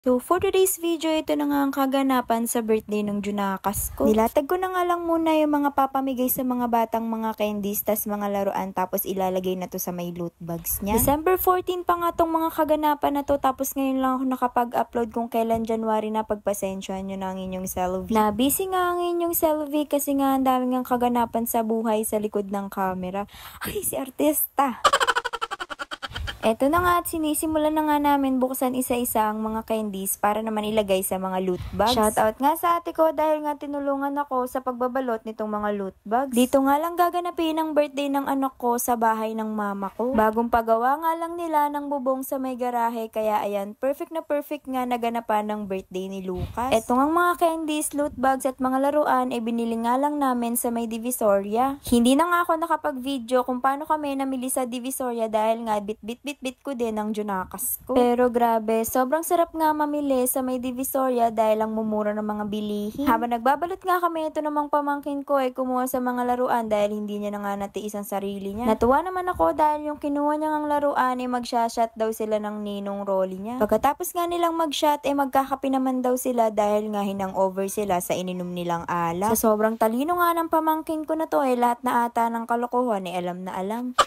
So, for today's video, ito na nga ang kaganapan sa birthday ng Junakas ko. Nilatag ko na nga lang muna yung mga papamigay sa mga batang mga candies, tas mga laruan, tapos ilalagay na to sa may loot bags niya. December 14 pa nga tong mga kaganapan na to, tapos ngayon lang ako nakapag-upload kung kailan January na. Pagpasensyahan nyo na ang inyong selfie. Na busy nga ang inyong selfie kasi nga ang daming ang kaganapan sa buhay sa likod ng camera. Ay, si artista! Eto na nga at sinisimulan na nga namin buksan isa-isa ang mga candies para naman ilagay sa mga loot bags. Shoutout nga sa ate ko dahil nga tinulungan ako sa pagbabalot nitong mga loot bags. Dito nga lang gaganapin ang birthday ng anak ko sa bahay ng mama ko. Bagong pagawa nga lang nila ng bubong sa may garahe kaya ayan, perfect na perfect nga naganapan ng birthday ni Lucas. Eto nga mga candies, loot bags at mga laruan binili nga lang namin sa may Divisoria. Hindi na nga ako nakapag-video kung paano kami namili sa Divisoria dahil nga bit ko din ang Junakas ko. Pero grabe, sobrang sarap nga mamili sa may Divisoria dahil ang mumura ng mga bilihin. Habang nagbabalot nga kami, ito namang pamangkin ko kumuha sa mga laruan dahil hindi niya na nga natiis ang sarili niya. Natuwa naman ako dahil yung kinuha niya ng laruan magshashot daw sila ng ninong Rolly niya. Pagkatapos nga nilang magshot magkakape naman daw sila dahil nga hinang over sila sa ininom nilang alak. Sa sobrang talino nga ng pamangkin ko na to lahat na ata ng kalokohan alam na alam.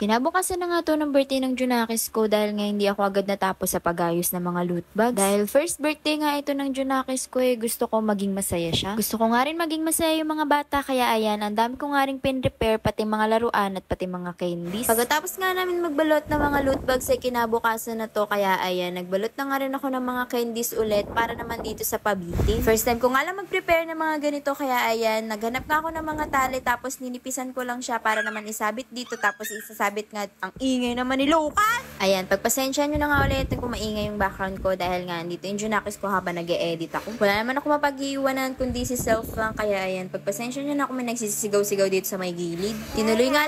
Kinabukasan na nga to ng birthday ng Junakis ko dahil nga hindi ako agad natapos sa pag-ayos ng mga loot bags. Dahil first birthday nga ito ng Junakis ko gusto ko maging masaya siya. Gusto ko nga rin maging masaya yung mga bata kaya ayan, ang dami ko nga rin pin-repair pati mga laruan at pati mga candies. Pagkatapos nga namin magbalot ng mga loot bags kinabukasan na to kaya ayan, nagbalot na nga rin ako ng mga candies ulit para naman dito sa Pabiti. First time ko nga lang mag-prepare ng mga ganito kaya ayan, naghanap nga ako ng mga tali tapos ninipisan ko lang siya para naman isabit dito tapos isasabit nga ang ingay naman ni Lucas. Ayan, pagpasensya nyo na nga ulit kung maingay yung background ko dahil nga dito yung Junakis ko habang nag-e-edit ako. Wala naman ako mapag-iwanan kundi si self lang kaya ayan, pagpasensya nyo na kung may nagsisigaw-sigaw dito sa may gilid. Tinuloy nga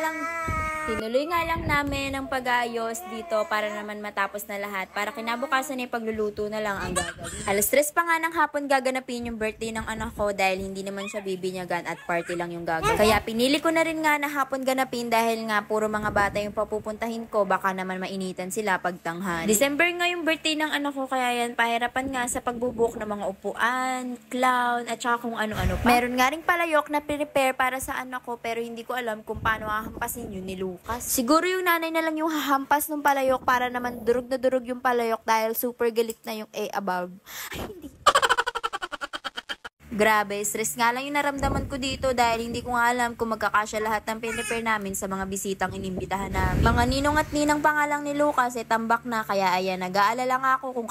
lang namin ang pag-ayos dito para naman matapos na lahat. Para kinabukasan pagluluto na lang ang gagawin. Alas 3 pa nga ng hapon gaganapin yung birthday ng anak ko dahil hindi naman siya bibinyagan at party lang yung gagawin. Kaya pinili ko na rin nga na hapon ganapin dahil nga puro mga bata yung papupuntahin ko. Baka naman mainitan sila pagtanghali. December nga yung birthday ng anak ko kaya yan pahirapan nga sa pagbubuk ng mga upuan, clown at saka kung ano-ano pa. Meron nga ring palayok na prepare para sa anak ko pero hindi ko alam kung paano hahampasin yun ni Lucas. Siguro yung nanay na lang yung hahampas ng palayok para naman durog na durog yung palayok dahil super galit na yung above. Ay, hindi. Grabe, stress nga lang yung naramdaman ko dito dahil hindi ko nga alam kung magkakasya lahat ng pinrepare namin sa mga bisitang inimbitahan namin. Mga ninong at ninang pa nga lang ni Lucas tambak na kaya ayan, nag-aalala nga ako kung